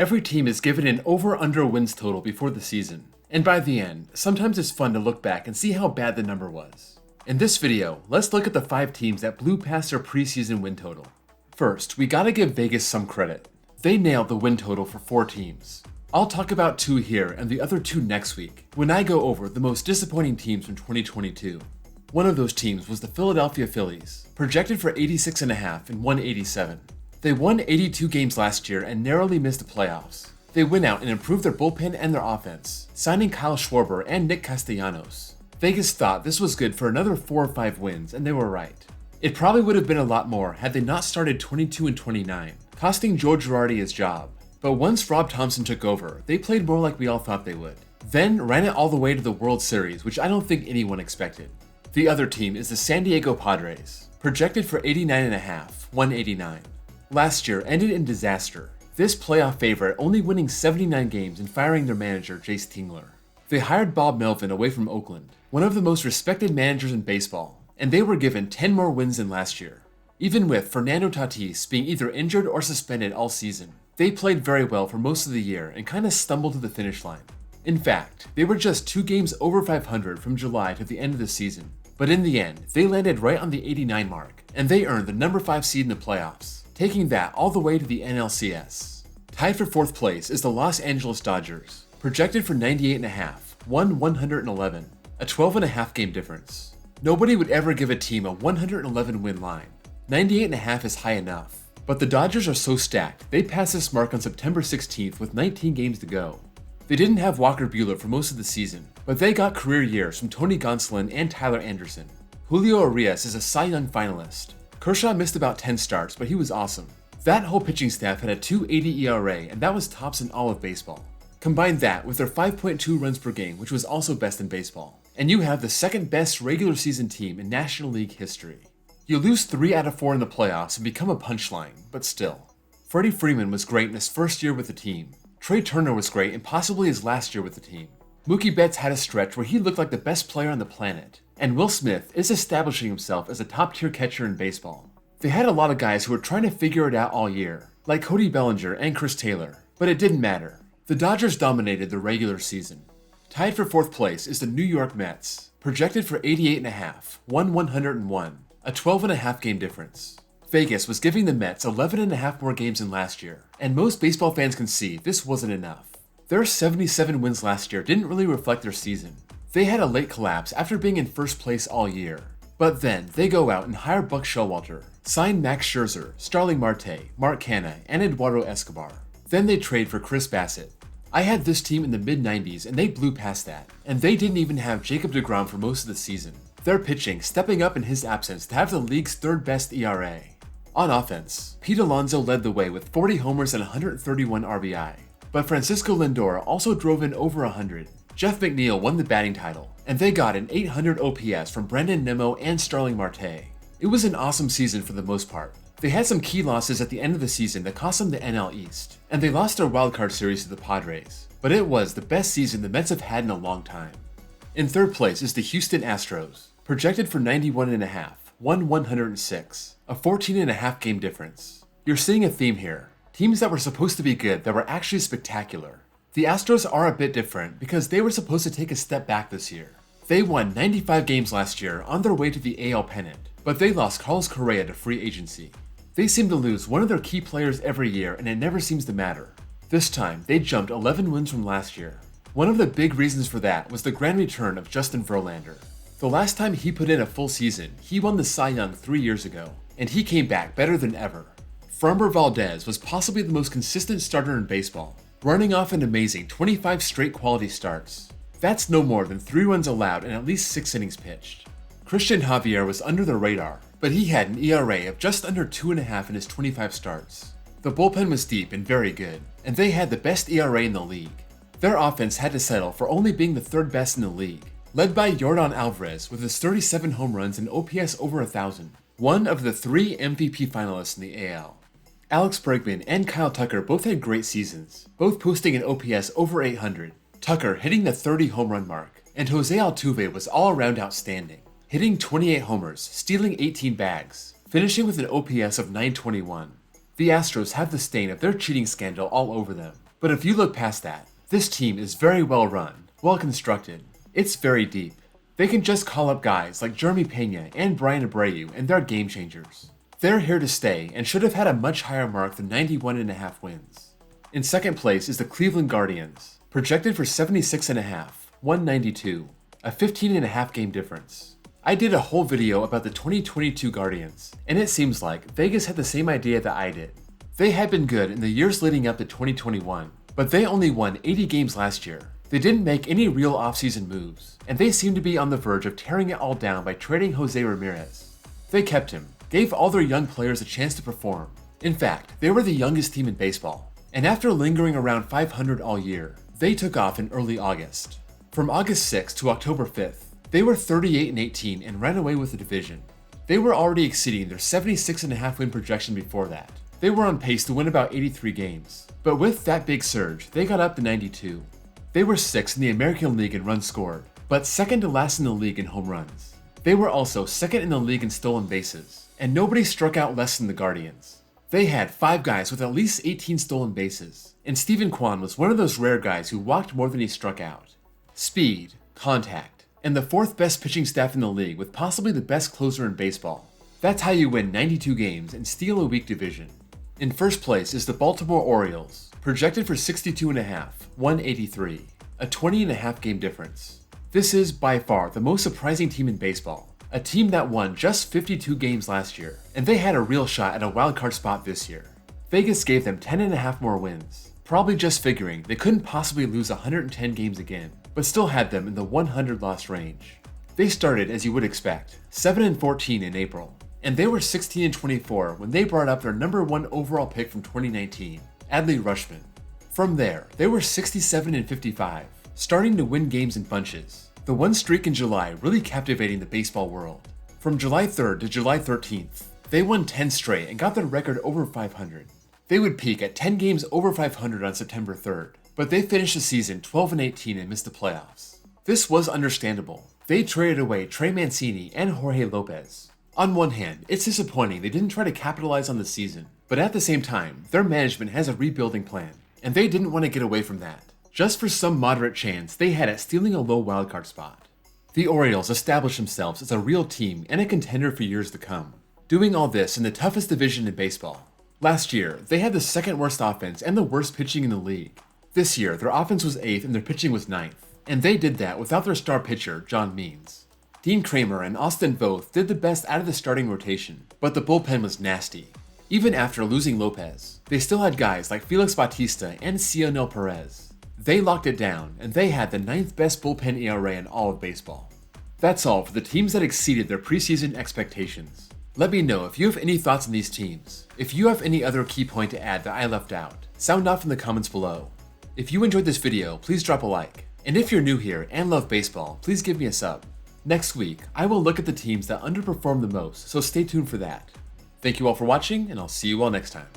Every team is given an over-under wins total before the season, and by the end, sometimes it's fun to look back and see how bad the number was. In this video, let's look at the 5 teams that blew past their preseason win total. First, we gotta give Vegas some credit. They nailed the win total for 4 teams. I'll talk about 2 here and the other 2 next week, when I go over the most disappointing teams from 2022. One of those teams was the Philadelphia Phillies, projected for 86.5 and won 87. They won 82 games last year and narrowly missed the playoffs. They went out and improved their bullpen and their offense, signing Kyle Schwarber and Nick Castellanos. Vegas thought this was good for another 4 or 5 wins, and they were right. It probably would have been a lot more had they not started 22-29, costing Joe Girardi his job. But once Rob Thompson took over, they played more like we all thought they would. Then ran it all the way to the World Series, which I don't think anyone expected. The other team is the San Diego Padres, projected for 89.5, won 89. Last year ended in disaster. This playoff favorite only winning 79 games and firing their manager, Jace Tingler. They hired Bob Melvin away from Oakland, one of the most respected managers in baseball, and they were given 10 more wins than last year. Even with Fernando Tatis being either injured or suspended all season, they played very well for most of the year and kinda stumbled to the finish line. In fact, they were just 2 games over 500 from July to the end of the season. But in the end, they landed right on the 89 mark, and they earned the number 5 seed in the playoffs, taking that all the way to the NLCS. Tied for 4th place is the Los Angeles Dodgers, projected for 98.5, won 111, a 12.5 game difference. Nobody would ever give a team a 111 win line. 98.5 is high enough, but the Dodgers are so stacked, they passed this mark on September 16th with 19 games to go. They didn't have Walker Buehler for most of the season, but they got career years from Tony Gonsolin and Tyler Anderson. Julio Urias is a Cy Young finalist. Kershaw missed about 10 starts, but he was awesome. That whole pitching staff had a 2.80 ERA, and that was tops in all of baseball. Combine that with their 5.2 runs per game, which was also best in baseball, and you have the second best regular season team in National League history. You lose 3 out of 4 in the playoffs and become a punchline, but still. Freddie Freeman was great in his first year with the team. Trey Turner was great and possibly his last year with the team. Mookie Betts had a stretch where he looked like the best player on the planet, and Will Smith is establishing himself as a top-tier catcher in baseball. They had a lot of guys who were trying to figure it out all year, like Cody Bellinger and Chris Taylor, but it didn't matter. The Dodgers dominated the regular season. Tied for 4th place is the New York Mets, projected for 88.5, won 101, a 12.5 game difference. Vegas was giving the Mets 11.5 more games than last year, and most baseball fans can see this wasn't enough. Their 77 wins last year didn't really reflect their season. They had a late collapse after being in first place all year. But then, they go out and hire Buck Showalter, sign Max Scherzer, Starling Marte, Mark Canha, and Eduardo Escobar. Then they trade for Chris Bassett. I had this team in the mid-90s and they blew past that, and they didn't even have Jacob deGrom for most of the season. Their pitching stepping up in his absence to have the league's 3rd best ERA. On offense, Pete Alonso led the way with 40 homers and 131 RBI, but Francisco Lindor also drove in over 100. Jeff McNeil won the batting title, and they got an 800 OPS from Brandon Nimmo and Starling Marte. It was an awesome season for the most part. They had some key losses at the end of the season that cost them the NL East, and they lost their wildcard series to the Padres, but it was the best season the Mets have had in a long time. In 3rd place is the Houston Astros, projected for 91.5, won 106, a 14.5 game difference. You're seeing a theme here. Teams that were supposed to be good that were actually spectacular. The Astros are a bit different because they were supposed to take a step back this year. They won 95 games last year on their way to the AL pennant, but they lost Carlos Correa to free agency. They seem to lose one of their key players every year and it never seems to matter. This time, they jumped 11 wins from last year. One of the big reasons for that was the grand return of Justin Verlander. The last time he put in a full season, he won the Cy Young 3 years ago, and he came back better than ever. Framber Valdez was possibly the most consistent starter in baseball, running off an amazing 25 straight quality starts. That's no more than 3 runs allowed and at least 6 innings pitched. Christian Javier was under the radar, but he had an ERA of just under 2.5 in his 25 starts. The bullpen was deep and very good, and they had the best ERA in the league. Their offense had to settle for only being the 3rd best in the league, led by Yordan Alvarez with his 37 home runs and OPS over 1,000, one of the 3 MVP finalists in the AL. Alex Bregman and Kyle Tucker both had great seasons, both posting an OPS over 800, Tucker hitting the 30 home run mark, and Jose Altuve was all around outstanding, hitting 28 homers, stealing 18 bags, finishing with an OPS of 921. The Astros have the stain of their cheating scandal all over them. But if you look past that, this team is very well run, well constructed. It's very deep. They can just call up guys like Jeremy Pena and Brian Abreu, and they're game changers. They're here to stay and should have had a much higher mark than 91.5 wins. In second place is the Cleveland Guardians, projected for 76.5, 192, a 15.5 game difference. I did a whole video about the 2022 Guardians, and it seems like Vegas had the same idea that I did. They had been good in the years leading up to 2021, but they only won 80 games last year. They didn't make any real offseason moves, and they seem to be on the verge of tearing it all down by trading Jose Ramirez. They kept him, gave all their young players a chance to perform. In fact, they were the youngest team in baseball, and after lingering around 500 all year, they took off in early August. From August 6th to October 5th, they were 38-18 and ran away with the division. They were already exceeding their 76.5 win projection before that. They were on pace to win about 83 games, but with that big surge, they got up to 92. They were 6th in the American League in runs scored, but second to last in the league in home runs. They were also second in the league in stolen bases, and nobody struck out less than the Guardians. They had 5 guys with at least 18 stolen bases, and Steven Kwan was one of those rare guys who walked more than he struck out. Speed, contact, and the 4th best pitching staff in the league with possibly the best closer in baseball. That's how you win 92 games and steal a weak division. In first place is the Baltimore Orioles, projected for 62.5, 183, a 20.5 game difference. This is by far the most surprising team in baseball, a team that won just 52 games last year, and they had a real shot at a wildcard spot this year. Vegas gave them 10.5 more wins, probably just figuring they couldn't possibly lose 110 games again, but still had them in the 100 loss range. They started as you would expect, 7-14 in April, and they were 16-24 when they brought up their number 1 overall pick from 2019, Adley Rutschman. From there, they were 67-55, starting to win games in bunches. The one streak in July really captivating the baseball world. From July 3rd to July 13th, they won 10 straight and got their record over 500. They would peak at 10 games over 500 on September 3rd, but they finished the season 12-18 and missed the playoffs. This was understandable. They traded away Trey Mancini and Jorge Lopez. On one hand, it's disappointing they didn't try to capitalize on the season, but at the same time, their management has a rebuilding plan, and they didn't want to get away from that, just for some moderate chance they had at stealing a low wildcard spot. The Orioles established themselves as a real team and a contender for years to come, doing all this in the toughest division in baseball. Last year, they had the 2nd worst offense and the worst pitching in the league. This year, their offense was 8th and their pitching was 9th, and they did that without their star pitcher, John Means. Dean Kramer and Austin Voth did the best out of the starting rotation, but the bullpen was nasty. Even after losing Lopez, they still had guys like Felix Bautista and Cionel Perez. They locked it down, and they had the 9th best bullpen ERA in all of baseball. That's all for the teams that exceeded their preseason expectations. Let me know if you have any thoughts on these teams. If you have any other key point to add that I left out, sound off in the comments below. If you enjoyed this video, please drop a like. And if you're new here and love baseball, please give me a sub. Next week, I will look at the teams that underperform the most, so stay tuned for that. Thank you all for watching, and I'll see you all next time.